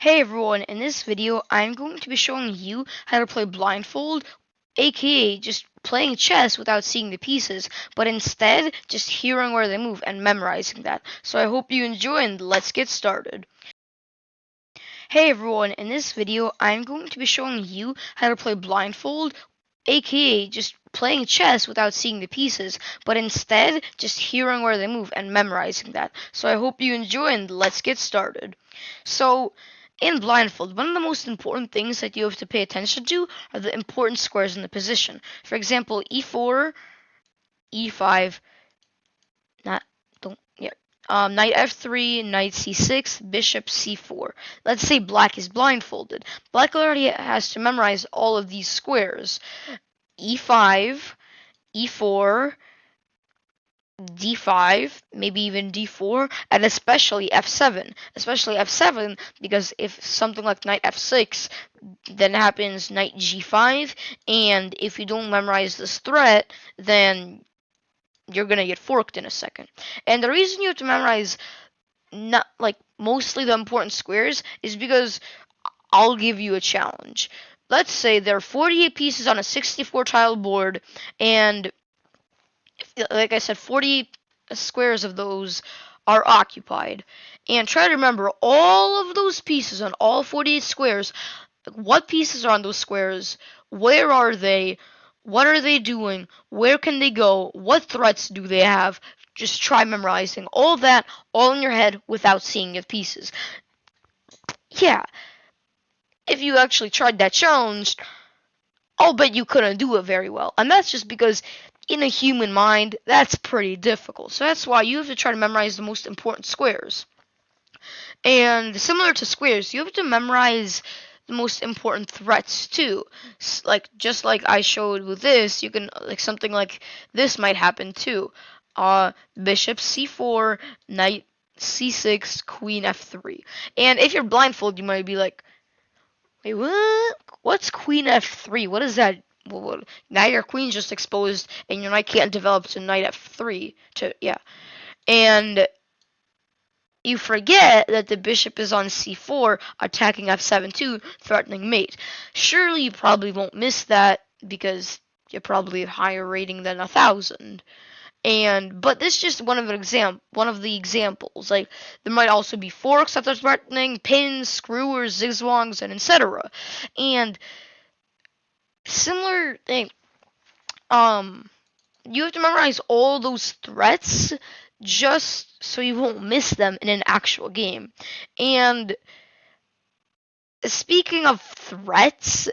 Hey everyone, in this video I'm going to be showing you how to play blindfold, aka just playing chess without seeing the pieces, but instead just hearing where they move and memorizing that. So I hope you enjoy and let's get started. Hey everyone, in this video I'm going to be showing you how to play blindfold, aka just playing chess without seeing the pieces, but instead just hearing where they move and memorizing that. So I hope you enjoy and let's get started. So in blindfold, one of the most important things that you have to pay attention to are the important squares in the position. For example, e4, e5, not don't yeah. Knight f3, knight c6, bishop c4. Let's say black is blindfolded. Black already has to memorize all of these squares. e5, e4, d5, maybe even d4, and especially f7. Especially f7 because if something like knight f6, then happens knight g5, and if you don't memorize this threat, then you're gonna get forked in a second. And the reason you have to memorize not like mostly the important squares is because I'll give you a challenge. Let's say there are 48 pieces on a 64 tile board, and like I said, 40 squares of those are occupied. And try to remember all of those pieces on all 48 squares. What pieces are on those squares? Where are they? What are they doing? Where can they go? What threats do they have? Just try memorizing all that all in your head without seeing the pieces. Yeah, if you actually tried that challenge, I'll bet you couldn't do it very well. And that's just because in a human mind, that's pretty difficult. So that's why you have to try to memorize the most important squares. And similar to squares, you have to memorize the most important threats too. Like just like I showed with this, you can like something like this might happen too. Bishop c4, knight c6, queen f3. And if you're blindfolded, you might be like, wait, what? What's queen f3? What is that? Now your queen's just exposed, and your knight can't develop to knight f3. And you forget that the bishop is on c4, attacking f7 too, threatening mate. Surely you probably won't miss that because you're probably a higher rating than 1,000. But this is just one of the examples. Like there might also be forks that are threatening, pins, screwers, zigzags, and etc. And similar thing. You have to memorize all those threats just so you won't miss them in an actual game. And speaking of threats,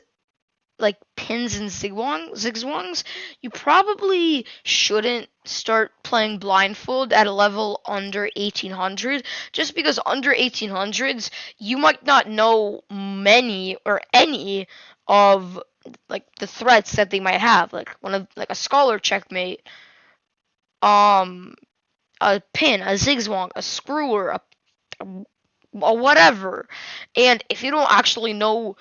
like pins and zigzags, you probably shouldn't start playing blindfold at a level under 1800, just because under 1800s you might not know many or any of like the threats that they might have, like a scholar checkmate, um a pin, a zigzag, a screwer, a whatever. And if you don't actually know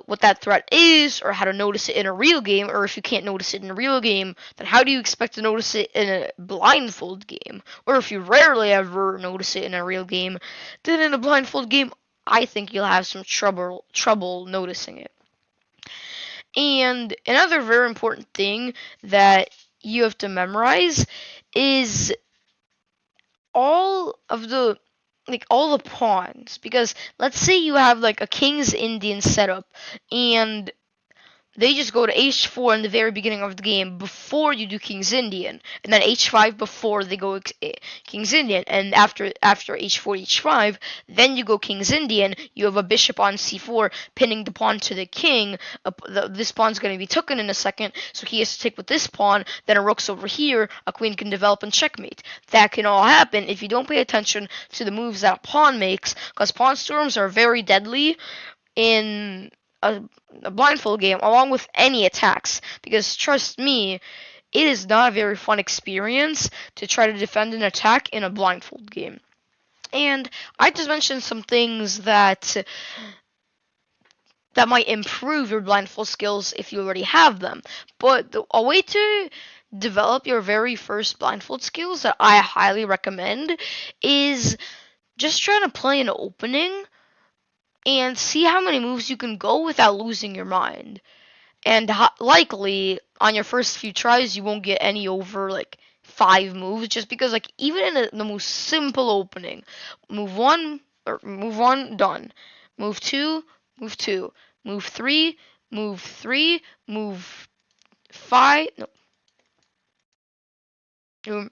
what that threat is, or how to notice it in a real game, or if you can't notice it in a real game, then how do you expect to notice it in a blindfold game? Or if you rarely ever notice it in a real game, then in a blindfold game, I think you'll have some trouble noticing it. And another very important thing that you have to memorize is all the pawns, because let's say you have like a king's Indian setup and they just go to h4 in the very beginning of the game before you do king's Indian, and then h5 before they go king's Indian, and after h4 h5, then you go king's Indian. You have a bishop on c4 pinning the pawn to the king. This pawn's going to be taken in a second, so he has to take with this pawn. Then a rook's over here, a queen can develop and checkmate. That can all happen if you don't pay attention to the moves that a pawn makes, because pawn storms are very deadly in a blindfold game, along with any attacks, because trust me, it is not a very fun experience to try to defend an attack in a blindfold game. And I just mentioned some things that might improve your blindfold skills if you already have them, but a way to develop your very first blindfold skills that I highly recommend is just trying to play an opening and see how many moves you can go without losing your mind. And likely on your first few tries, you won't get any over like 5 moves, just because like even in the most simple opening, move one or move one, done. Move two, move two. Move three, move three, move five. No,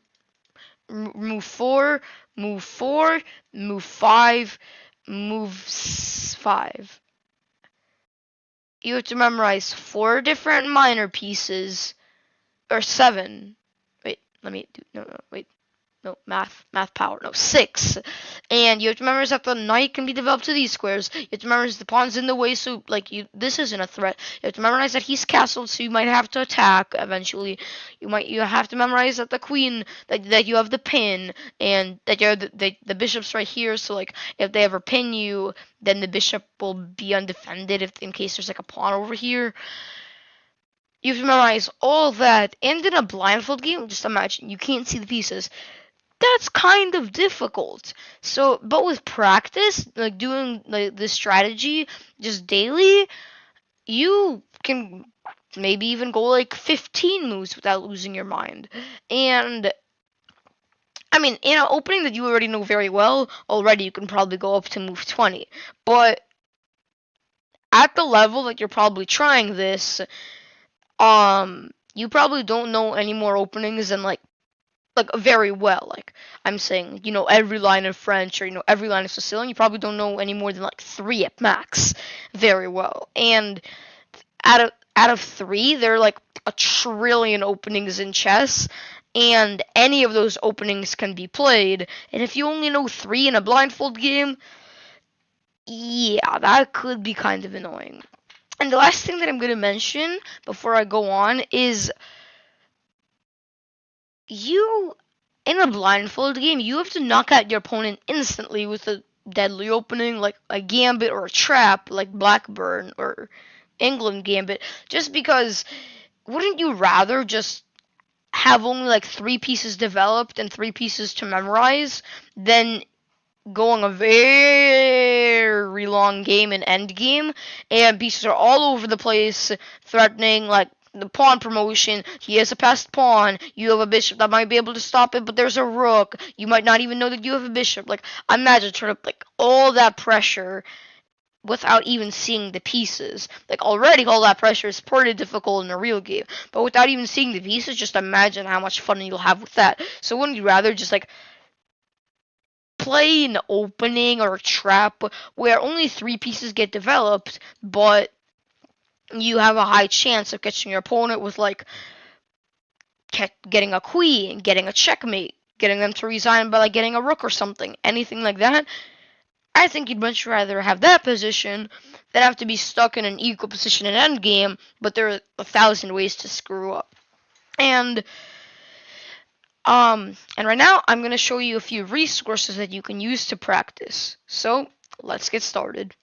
move four, move four, move five, move five. You have to memorize 4 different minor pieces, or 7. Wait, let me do. No, wait. No, math power. No, 6. And you have to memorize that the knight can be developed to these squares. You have to memorize the pawn's in the way, so like this isn't a threat. You have to memorize that he's castled, so you might have to attack eventually. You have to memorize that the queen, that you have the pin, and that you're the bishop's right here. So like if they ever pin you, then the bishop will be undefended if in case there's like a pawn over here. You have to memorize all that, and in a blindfold game, just imagine you can't see the pieces. That's kind of difficult. So, but with practice, like doing like this strategy just daily, you can maybe even go like 15 moves without losing your mind. And I mean, in an opening that you already know very well, already you can probably go up to move 20. But at the level that you're probably trying this, you probably don't know any more openings than like very well. Like I'm saying, every line of French or every line of Sicilian. You probably don't know any more than like 3 at max, very well. And out of 3, there are like a trillion openings in chess, and any of those openings can be played. And if you only know 3 in a blindfold game, yeah, that could be kind of annoying. And the last thing that I'm going to mention before I go on is you in a blindfold game, you have to knock out your opponent instantly with a deadly opening like a gambit or a trap like Blackburn or England gambit, just because wouldn't you rather just have only like 3 pieces developed and 3 pieces to memorize than going a very long game and end game, and pieces are all over the place, threatening like the pawn promotion. He has a passed pawn. You have a bishop that might be able to stop it, but there's a rook. You might not even know that you have a bishop. Like imagine sort of like all that pressure without even seeing the pieces. Like already all that pressure is pretty difficult in a real game, but without even seeing the pieces, just imagine how much fun you'll have with that. So wouldn't you rather just like play an opening or a trap where only 3 pieces get developed, but you have a high chance of catching your opponent with like getting a queen, getting a checkmate, getting them to resign by like getting a rook or something, anything like that. I think you'd much rather have that position than have to be stuck in an equal position in endgame, but there are 1,000 ways to screw up. And right now I'm going to show you a few resources that you can use to practice. So let's get started.